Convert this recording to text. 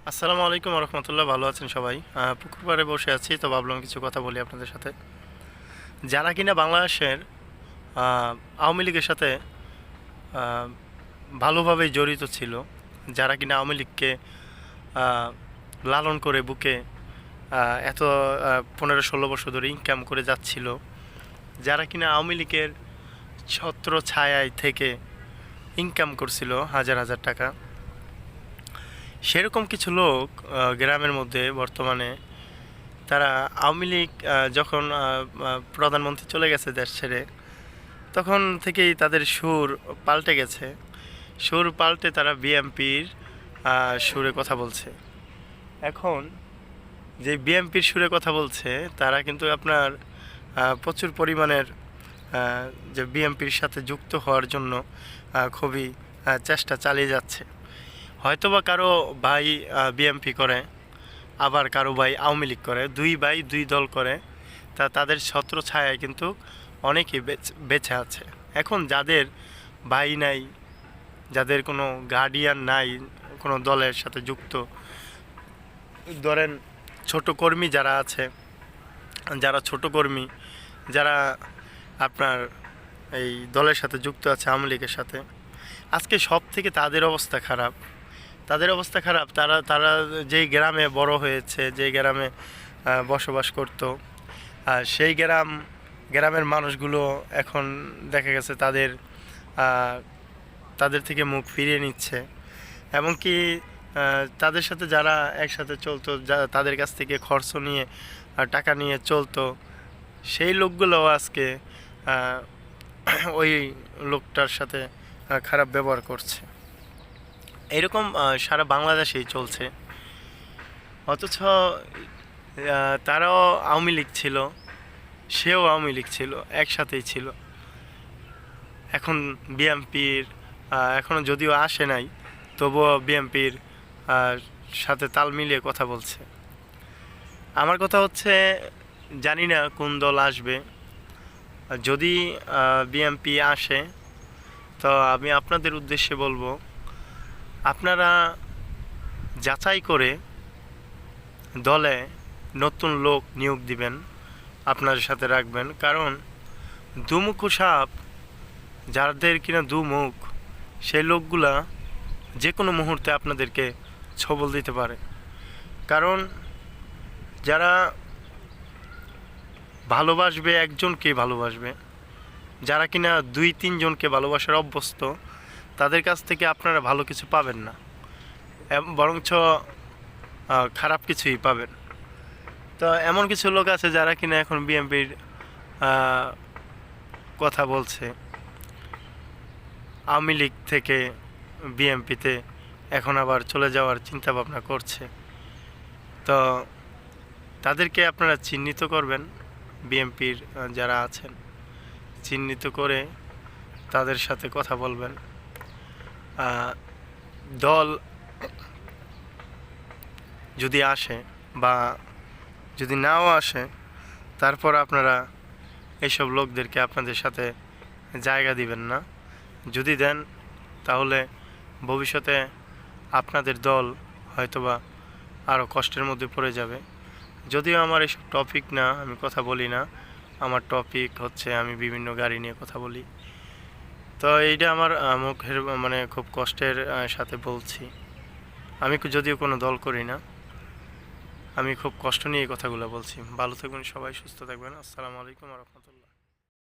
আসসালামু আলাইকুম রহমতুল্লাহ। ভালো আছেন সবাই? পুকুর পাড়ে বসে আছি, তো ভাবলাম কিছু কথা বলি আপনাদের সাথে। যারা কিনা বাংলাদেশের আওয়ামী লীগের সাথে আহ, ভালোভাবেই জড়িত ছিল, যারা কিনা আওয়ামী লীগকে আহ, লালন করে বুকে এত 15-16 বছর ধরে ইনকাম করে যাচ্ছিল, যারা কিনা আওয়ামী লীগের ছত্র ছায়ায় থেকে ইনকাম করছিল হাজার হাজার টাকা, সেরকম কিছু লোক গ্রামের মধ্যে বর্তমানে তারা আওয়ামী লীগ যখন প্রধানমন্ত্রী চলে গেছে দেশ ছেড়ে, তখন থেকেই তাদের সুর পাল্টে গেছে। সুর পাল্টে তারা বিএমপির সুরে কথা বলছে। এখন যে বিএমপির সুরে কথা বলছে, তারা কিন্তু আপনার প্রচুর পরিমাণের যে বিএমপির সাথে যুক্ত হওয়ার জন্য খুবই চেষ্টা চালিয়ে যাচ্ছে। হয়তোবা কারো ভাই বিএমপি করে, আবার কারো ভাই আওয়ামী লীগ করে, দুই ভাই দুই দল করে। তাদের ছত্র ছায়ায় কিন্তু অনেকেই বেঁচে আছে। এখন যাদের ভাই নাই, যাদের কোনো গার্ডিয়ান নাই, কোনো দলের সাথে যুক্ত, ধরেন ছোট কর্মী যারা আছে, যারা ছোট কর্মী, যারা আপনার এই দলের সাথে যুক্ত আছে আওয়ামী লীগের সাথে, আজকে সব থেকে তাদের অবস্থা খারাপ। তাদের অবস্থা খারাপ। তারা তারা যেই গ্রামে বড় হয়েছে, যেই গ্রামে বসবাস করতো, সেই গ্রামের মানুষগুলো এখন দেখা গেছে তাদের থেকে মুখ ফিরিয়ে নিচ্ছে। এমনকি তাদের সাথে যারা একসাথে চলতো, তাদের কাছ থেকে খরচ নিয়ে টাকা নিয়ে চলতো, সেই লোকগুলোও আজকে আহ, ওই লোকটার সাথে খারাপ ব্যবহার করছে। এরকম সারা বাংলাদেশেই চলছে। অথচ তারাও আওয়ামী লীগ ছিল, সেও আওয়ামী লীগ ছিল, একসাথেই ছিল। এখন বিএমপির এখনও যদিও আসে নাই, তবুও বিএমপির সাথে তাল মিলিয়ে কথা বলছে। আমার কথা হচ্ছে, জানি না কোন দল আসবে। যদি বিএমপি আসে, তো আমি আপনাদের উদ্দেশ্যে বলবো, আপনারা যাচাই করে দলে নতুন লোক নিয়োগ দিবেন, আপনার সাথে রাখবেন। কারণ দুমুখো সাপ, যাদের কিনা দুমুখ, সেই লোকগুলা যে কোনো মুহূর্তে আপনাদেরকে ছবল দিতে পারে। কারণ যারা ভালোবাসবে একজনকেই ভালোবাসবে, যারা কিনা 2-3 জনকে ভালোবাসার অভ্যস্ত, তাদের কাছ থেকে আপনারা ভালো কিছু পাবেন না, বরঞ্চ খারাপ কিছুই পাবেন। তো এমন কিছু লোক আছে যারা কিনা এখন বিএনপির কথা বলছে, আওয়ামী লীগ থেকে বিএনপিতে এখন আবার চলে যাওয়ার চিন্তা ভাবনা করছে। তো তাদেরকে আপনারা চিহ্নিত করবেন, বিএনপির যারা আছেন চিহ্নিত করে তাদের সাথে কথা বলবেন। দল যদি আসে বা যদি নাও আসে, তারপর আপনারা এইসব লোকদেরকে আপনাদের সাথে জায়গা দিবেন না। যদি দেন, তাহলে ভবিষ্যতে আপনাদের দল হয়তোবা আরও কষ্টের মধ্যে পড়ে যাবে। যদিও আমার এসব টপিক না, আমি কথা বলি না। আমার টপিক হচ্ছে আমি বিভিন্ন গাড়ি নিয়ে কথা বলি। তো এইটা আমার মুখের মানে খুব কষ্টের সাথে বলছি। আমি যদিও কোনো দল করি না, আমি খুব কষ্ট নিয়ে এই কথাগুলো বলছি। ভালো থাকবেন সবাই, সুস্থ থাকবেন। আসসালামু আলাইকুম রহমতুল্লাহ।